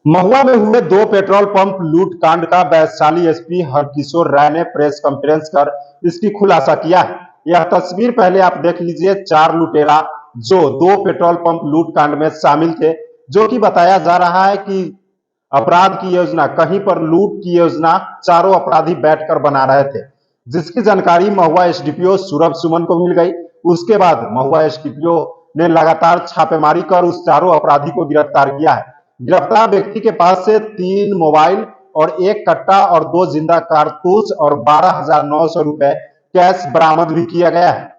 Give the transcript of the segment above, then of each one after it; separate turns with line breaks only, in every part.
महुआ में हुए दो पेट्रोल पंप लूट कांड का वैशाली एसपी हरकिशोर राय ने प्रेस कॉन्फ्रेंस कर इसकी खुलासा किया है। यह तस्वीर पहले आप देख लीजिए। चार लुटेरा जो दो पेट्रोल पंप लूट कांड में शामिल थे, जो कि बताया जा रहा है कि अपराध की योजना, कहीं पर लूट की योजना चारों अपराधी बैठकर बना रहे थे, जिसकी जानकारी महुआ एसडीपीओ सूरभ सुमन को मिल गई। उसके बाद महुआ एसडीपीओ ने लगातार छापेमारी कर उस चारों अपराधी को गिरफ्तार किया है। गिरफ्तार व्यक्ति के पास से 3 मोबाइल और 1 कट्टा और 2 जिंदा कारतूस और 12,900 रुपए कैश बरामद भी किया गया है।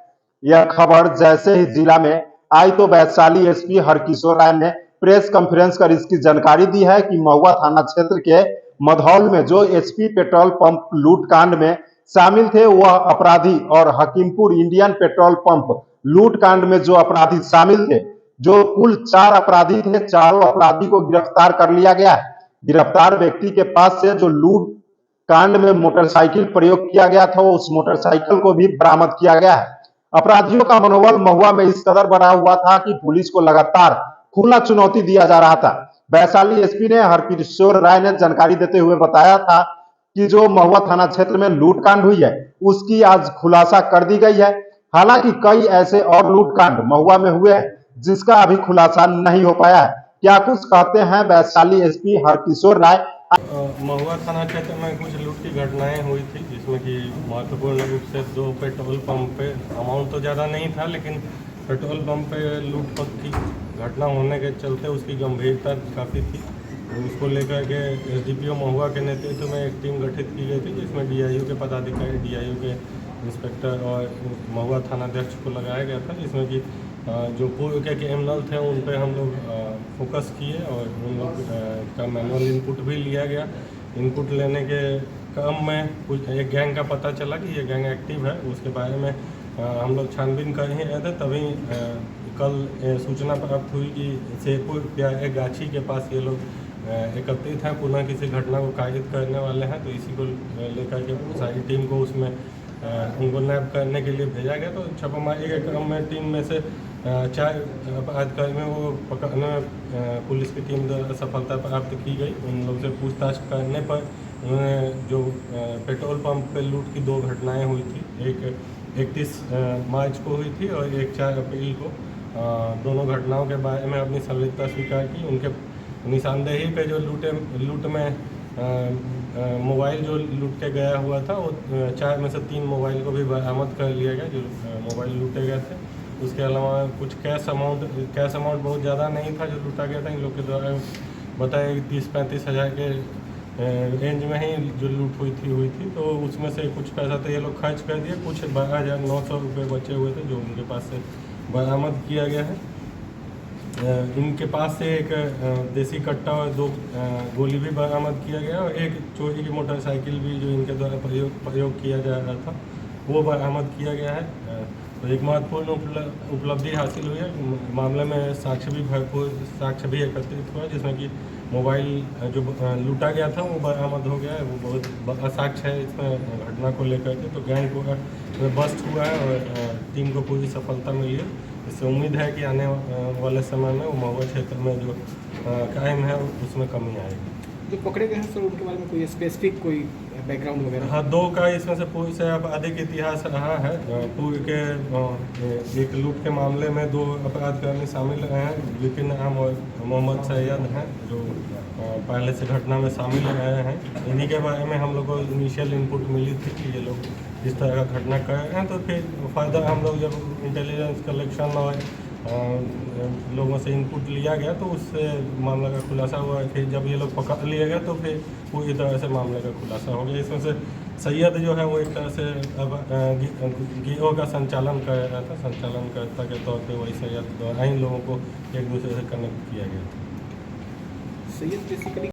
यह खबर जैसे ही जिला में आई तो वैशाली एसपी हरकिशोर राय ने प्रेस कॉन्फ्रेंस कर इसकी जानकारी दी है कि महुआ थाना क्षेत्र के मधौल में जो एचपी पेट्रोल पंप लूट कांड में शामिल थे, वह अपराधी और हकीमपुर इंडियन पेट्रोल पंप लूट कांड में जो अपराधी शामिल थे, जो कुल 4 अपराधी थे, चारों अपराधी को गिरफ्तार कर लिया गया है। गिरफ्तार व्यक्ति के पास से जो लूट कांड में मोटरसाइकिल प्रयोग किया गया था, उस मोटरसाइकिल को भी बरामद किया गया है। अपराधियों का मनोबल महुआ में इस कदर बना हुआ था कि पुलिस को लगातार खुला चुनौती दिया जा रहा था। वैशाली एसपी ने हरकिशोर राय ने जानकारी देते हुए बताया था कि जो महुआ थाना क्षेत्र में लूट कांड हुई है, उसकी आज खुलासा कर दी गई है। हालांकि कई ऐसे और लूट कांड महुआ में हुए हैं, जिसका अभी खुलासा नहीं हो पाया है। क्या कुछ कहते हैं वैशाली एसपी हरकिशोर राय।
महुआ थाना क्षेत्र में कुछ लूट की घटनाएं हुई थी, जिसमें कि महत्वपूर्ण रूप से 2 पेट्रोल पंप पे अमाउंट तो ज़्यादा नहीं था, लेकिन पेट्रोल पंप पे लूट की घटना होने के चलते उसकी गंभीरता काफ़ी थी। उसको लेकर के एसडीपीओ महुआ के नेतृत्व में एक टीम गठित की गई थी, जिसमें डीआईओ के पदाधिकारी, डीआईओ के इंस्पेक्टर और महुआ थानाध्यक्ष को लगाया गया था, जिसमें कि जो पूर्व के क्रिमिनल थे उन पे हम लोग फोकस किए और उन लोग का मैनुअल इनपुट भी लिया गया। इनपुट लेने के क्रम में कुछ एक गैंग का पता चला कि ये गैंग एक्टिव है। उसके बारे में हम लोग छानबीन कर ही रहे थे, तभी कल सूचना प्राप्त हुई कि शेरपुर प्यारे गाछी के पास ये लोग एकत्रित हैं, पुनः किसी घटना को कारित करने वाले हैं। तो इसी को लेकर के सारी टीम को उसमें उनको नैप करने के लिए भेजा गया। तो छापामारी के क्रम में टीम में से 4 अपराधकर्मियों को पकड़ने में पुलिस की टीम द्वारा सफलता प्राप्त की गई। उन लोग से पूछताछ करने पर उन्होंने जो पेट्रोल पंप पे लूट की 2 घटनाएं हुई थी, एक 31 मार्च को हुई थी और एक 4 अप्रैल को, दोनों घटनाओं के बारे में अपनी संलिप्तता स्वीकार की। उनके निशानदेही पे जो लूट में मोबाइल जो लूट के गया हुआ था, वो 4 में से 3 मोबाइल को भी बरामद कर लिया गया, जो मोबाइल लूटे गए थे। उसके अलावा कुछ कैश अमाउंट बहुत ज़्यादा नहीं था जो लूटा गया था। इन लोग के द्वारा बताया कि 30-35 हज़ार के रेंज में ही जो लूट हुई थी। तो उसमें से कुछ पैसा तो ये लोग खर्च कर दिए, कुछ 12,900 रुपये बचे हुए थे जो उनके पास से बरामद किया गया है। इनके पास से एक देसी कट्टा और 2 गोली भी बरामद किया गया और एक चोरी की मोटरसाइकिल भी जो इनके द्वारा प्रयोग किया जा रहा था, वो बरामद किया गया है। तो एक महत्वपूर्ण उपलब्धि हासिल हुई है। मामले में भरपूर साक्ष्य भी एकत्रित हुआ, जिसमें कि मोबाइल जो लूटा गया था वो बरामद हो गया है। वो बहुत बड़ा साक्ष्य है इसमें घटना को लेकर के। तो गैंग को बस्ट हुआ है और टीम को पूरी सफलता मिली है। इससे उम्मीद है कि आने वाले समय में वो महुआ क्षेत्र में जो क्राइम है उसमें कमी आएगी।
जो पकड़े गए हैं सर, उनके बारे में कोई स्पेसिफिक कोई बैकग्राउंड वगैरह?
हाँ, 2 का इसमें से पूर्व से अधिक इतिहास रहा है। पूर्व के एक लूट के मामले में 2 अपराधकर्मी शामिल रहे हैं, विपिन आम और मोहम्मद सैयद हैं, जो पहले से घटना में शामिल रहे हैं। इन्हीं के बारे में हम लोग को इनिशियल इनपुट मिली थी कि ये लोग इस तरह का घटना कर रहे हैं। तो फिर फर्दर हम लोग जब इंटेलिजेंस कलेक्शन और लोगों से इनपुट लिया गया तो उससे मामला का खुलासा हुआ। फिर जब ये लोग पकड़ लिए गए तो फिर पूरी तरह से मामले का खुलासा हो गया। इसमें से सैयद जो है वो एक तरह से अब गिरोह का संचालन कर रहा था, संचालनकर्ता के तौर पे वही सैयद द्वारा इन लोगों को एक दूसरे से कनेक्ट किया गया था।
सैयद बेसिकली